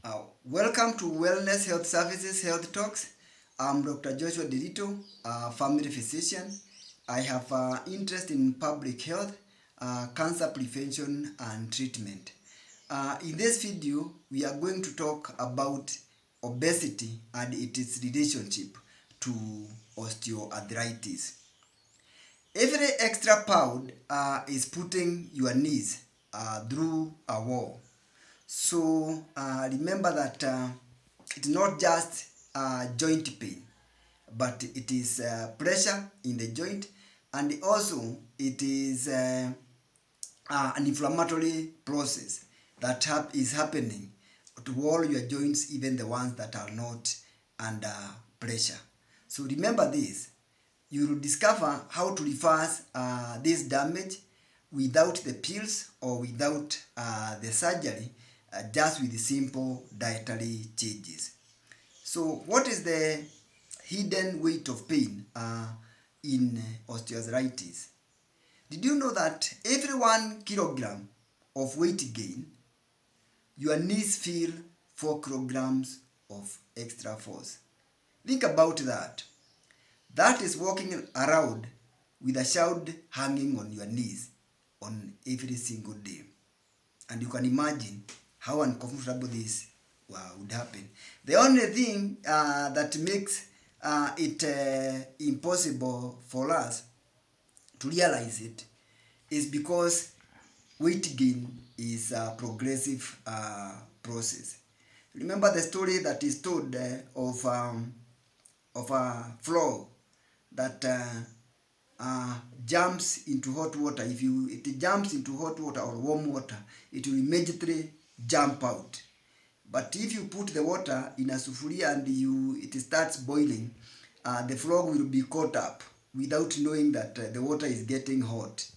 Welcome to Wellness Health Services Health Talks. I'm Dr. Joshua Dirito, a family physician. I have an interest in public health, cancer prevention and treatment. In this video, we are going to talk about obesity and its relationship to osteoarthritis. Every extra pound is putting your knees through a wall. So remember that it's not just joint pain, but it is pressure in the joint, and also it is an inflammatory process that is happening to all your joints, even the ones that are not under pressure. So remember this. You will discover how to reverse this damage without the pills or without the surgery, just with simple dietary changes. So what is the hidden weight of pain in osteoarthritis? Did you know that every 1 kilogram of weight gain, your knees feel 4 kilograms of extra force? Think about that. That is walking around with a child hanging on your knees on every single day. And you can imagine how uncomfortable this would happen. The only thing that makes it impossible for us to realize it is because weight gain is a progressive process. Remember the story that is told of a frog that jumps into hot water. If it jumps into hot water or warm water, it will immediately jump out. But if you put the water in a sufuria and it starts boiling, the frog will be caught up without knowing that the water is getting hot.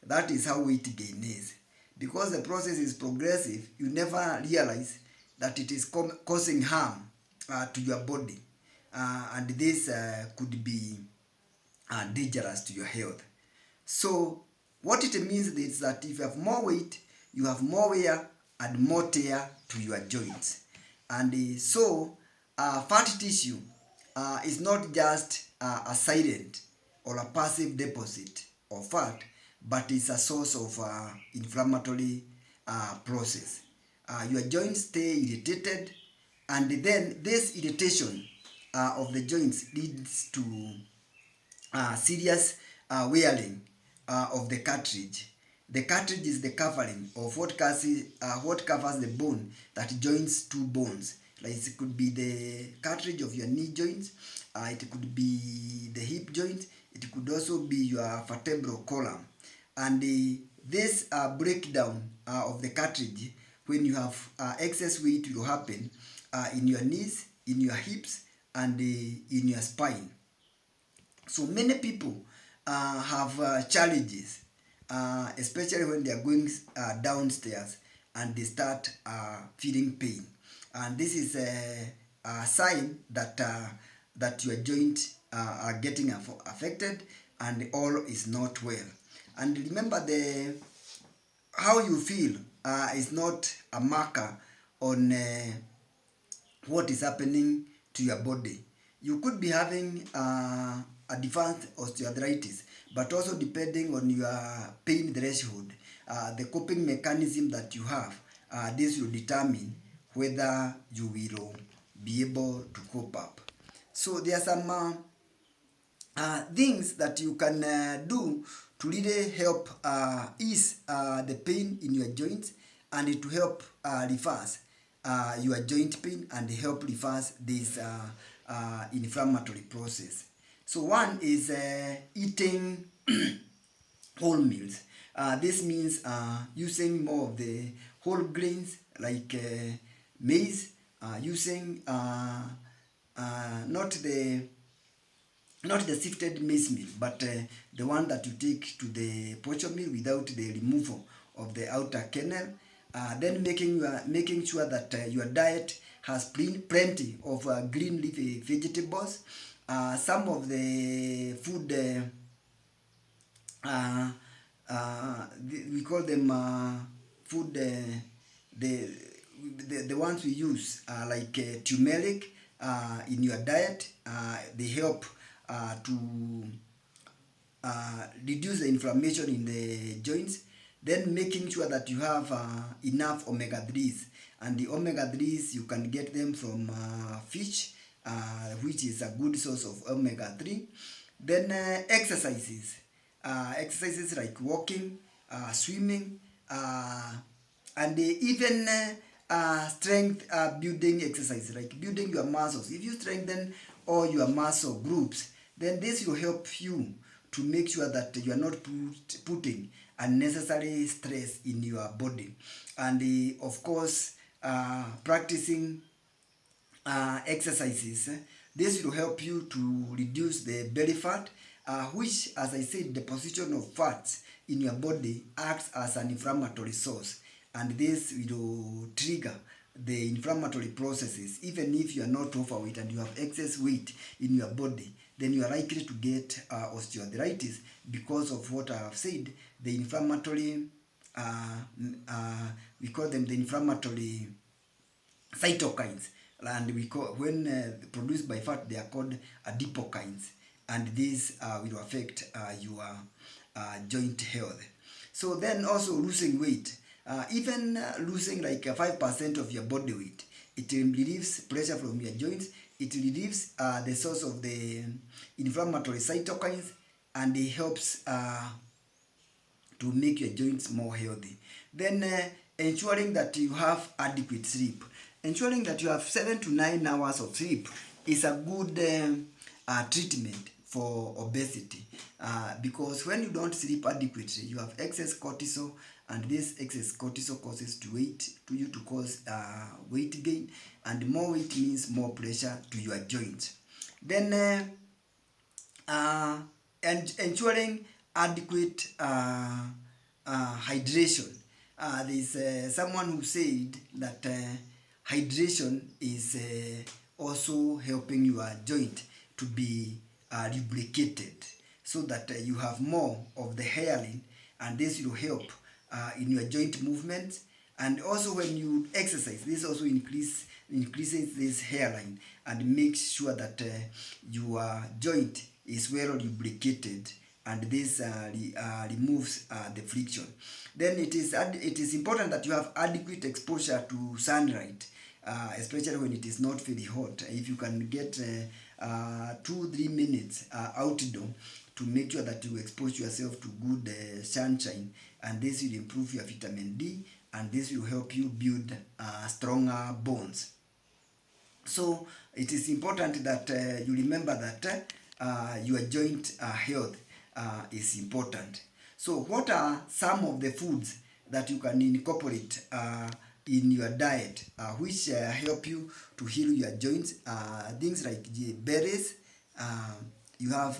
That is how weight gain is. Because the process is progressive, you never realize that it is causing harm to your body. And this could be dangerous to your health. So what it means is that if you have more weight, you have more wear and more tear to your joints. And so fat tissue is not just a silent or a passive deposit of fat, but it's a source of inflammatory process. Your joints stay irritated, and then this irritation of the joints leads to serious wearing of the cartilage. The cartilage is the covering of what covers the bone that joins two bones. Like it could be the cartilage of your knee joints, it could be the hip joint, it could also be your vertebral column. And this breakdown of the cartilage, when you have excess weight, will happen in your knees, in your hips, and in your spine. So many people have challenges, especially when they are going downstairs and they start feeling pain. And this is a sign that your joints are getting affected and all is not well. And remember, how you feel is not a marker on what is happening to your body. You could be having advanced osteoarthritis, but also depending on your pain threshold, the coping mechanism that you have, this will determine whether you will be able to cope up. So there are some things that you can do to really help ease the pain in your joints and to help reverse your joint pain and help reverse this inflammatory process. So one is eating whole meals. This means using more of the whole grains like maize, using not the sifted maize meal, but the one that you take to the portion meal without the removal of the outer kernel. Then making sure that your diet has plenty of green leafy vegetables. Some of the food, we call them food, the ones we use like turmeric in your diet. They help to reduce the inflammation in the joints. Then making sure that you have enough omega-3s, and the omega-3s you can get them from fish, which is a good source of omega-3. Then exercises like walking, swimming, and even strength building exercises like building your muscles. If you strengthen all your muscle groups, then this will help you to make sure that you are not putting unnecessary stress in your body. And of course, practicing exercises, this will help you to reduce the belly fat, which, as I said, the position of fats in your body acts as an inflammatory source, and this will trigger the inflammatory processes. Even if you are not overweight and you have excess weight in your body, then you are likely to get osteoarthritis because of what I have said. The inflammatory, we call them the inflammatory cytokines, and we call, when produced by fat, they are called adipokines, and these will affect your joint health. So then also losing weight, even losing like 5% of your body weight, it relieves pressure from your joints. It relieves the source of the inflammatory cytokines, and it helps to make your joints more healthy. Then ensuring that you have adequate sleep. Ensuring that you have 7 to 9 hours of sleep is a good treatment for obesity, because when you don't sleep adequately, you have excess cortisol, and this excess cortisol causes you to cause weight gain, and more weight means more pressure to your joints. Then and ensuring adequate hydration. There's someone who said that hydration is also helping your joint to be lubricated, so that you have more of the hairline, and this will help in your joint movements. And also when you exercise, this also increases this hairline and makes sure that your joint is well lubricated, and this removes the friction. Then it is important that you have adequate exposure to sunlight, especially when it is not very hot. If you can get 2-3 minutes outdoor, to make sure that you expose yourself to good sunshine, and this will improve your vitamin D, and this will help you build stronger bones. So it is important that you remember that your joint health is important. So what are some of the foods that you can incorporate in your diet which help you to heal your joints? Things like berries, you have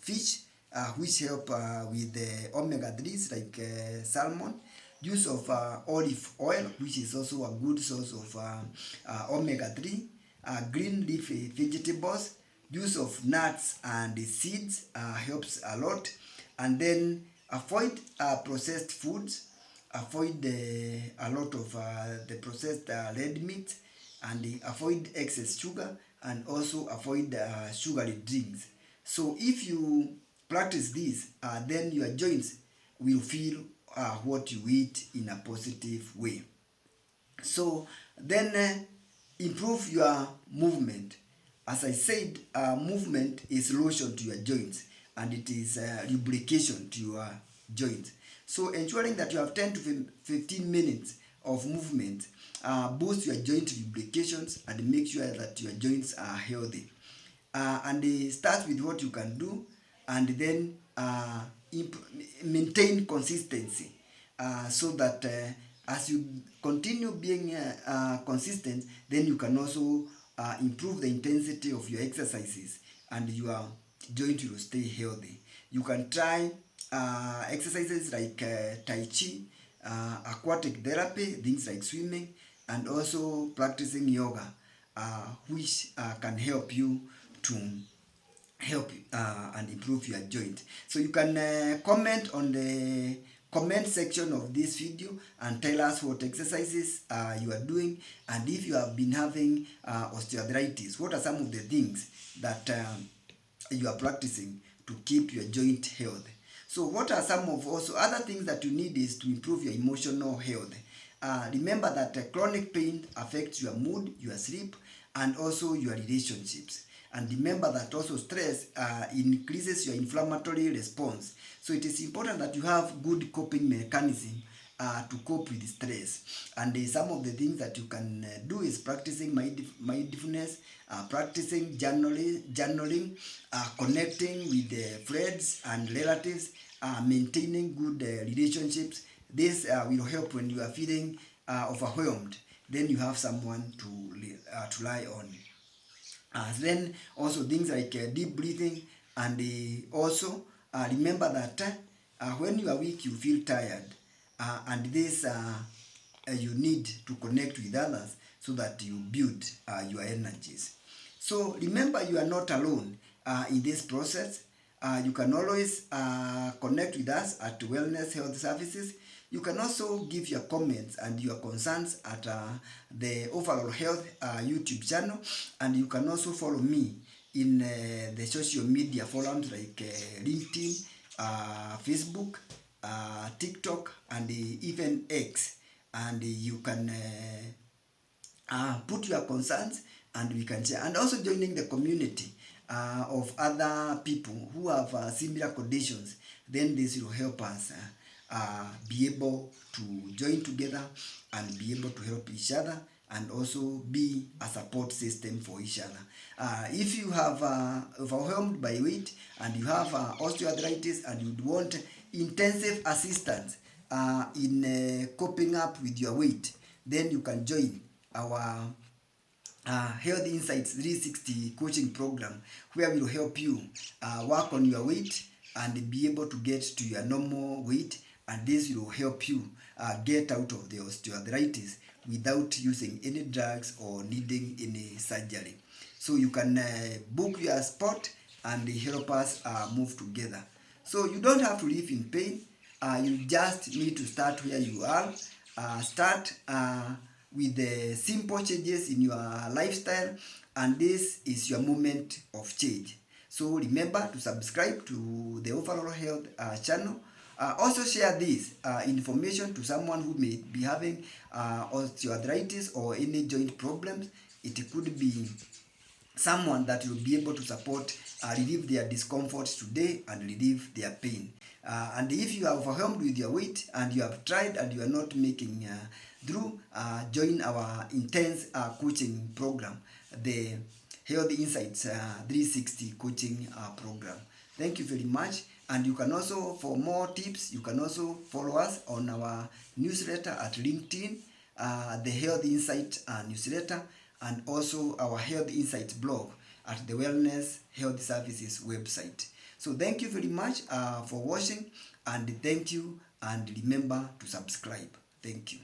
fish, which help with the omega-3s like salmon, use of olive oil, which is also a good source of omega-3, green leafy vegetables, use of nuts and seeds helps a lot. And then avoid processed foods, avoid a lot of the processed red meat, and avoid excess sugar, and also avoid sugary drinks. So if you practice this, then your joints will feel what you eat in a positive way. So then improve your movement. As I said, movement is lotion to your joints, and it is lubrication to your joints. So ensuring that you have 10 to 15 minutes of movement boosts your joint lubrications and make sure that your joints are healthy. And start with what you can do, and then maintain consistency, so that as you continue being consistent, then you can also improve the intensity of your exercises, and your joint will stay healthy. You can try exercises like Tai Chi, aquatic therapy, things like swimming, and also practicing yoga, which can help you to help and improve your joint. So you can comment on the comment section of this video and tell us what exercises you are doing, and if you have been having osteoarthritis, what are some of the things that you are practicing to keep your joint health. So what are some of also other things that you need is to improve your emotional health. Remember that chronic pain affects your mood, your sleep, and also your relationships. And remember that also stress increases your inflammatory response. So it is important that you have good coping mechanism to cope with stress. And some of the things that you can do is practicing mindfulness, practicing journaling, connecting with friends and relatives, maintaining good relationships. This will help when you are feeling overwhelmed. Then you have someone to rely on. Then also things like deep breathing, and also remember that when you are weak, you feel tired, and this you need to connect with others so that you build your energies. So remember, you are not alone in this process. You can always connect with us at Wellness Health Services. You can also give your comments and your concerns at the Overall Health YouTube channel, and you can also follow me in the social media forums like LinkedIn, Facebook, TikTok, and even X. And you can put your concerns and we can share. And also joining the community of other people who have similar conditions, then this will help us be able to join together and be able to help each other, and also be a support system for each other. If you have overwhelmed by weight and you have osteoarthritis and you want intensive assistance in coping up with your weight, then you can join our Health Insights 360 coaching program, where we will help you work on your weight and be able to get to your normal weight, and this will help you get out of the osteoarthritis without using any drugs or needing any surgery. So you can book your spot and help us move together. So you don't have to live in pain. You just need to start where you are. Start with the simple changes in your lifestyle, and this is your moment of change. So remember to subscribe to the Overall Health channel. Also share this information to someone who may be having osteoarthritis or any joint problems. It could be someone that will be able to support, relieve their discomforts today and relieve their pain. And if you are overwhelmed with your weight and you have tried and you are not making through, join our intense coaching program, the Health Insights 360 coaching program. Thank you very much. And you can also, for more tips, you can also follow us on our newsletter at LinkedIn, the Health Insight newsletter, and also our Health Insights blog at the Wellness Health Services website. So thank you very much for watching, and thank you, and remember to subscribe. Thank you.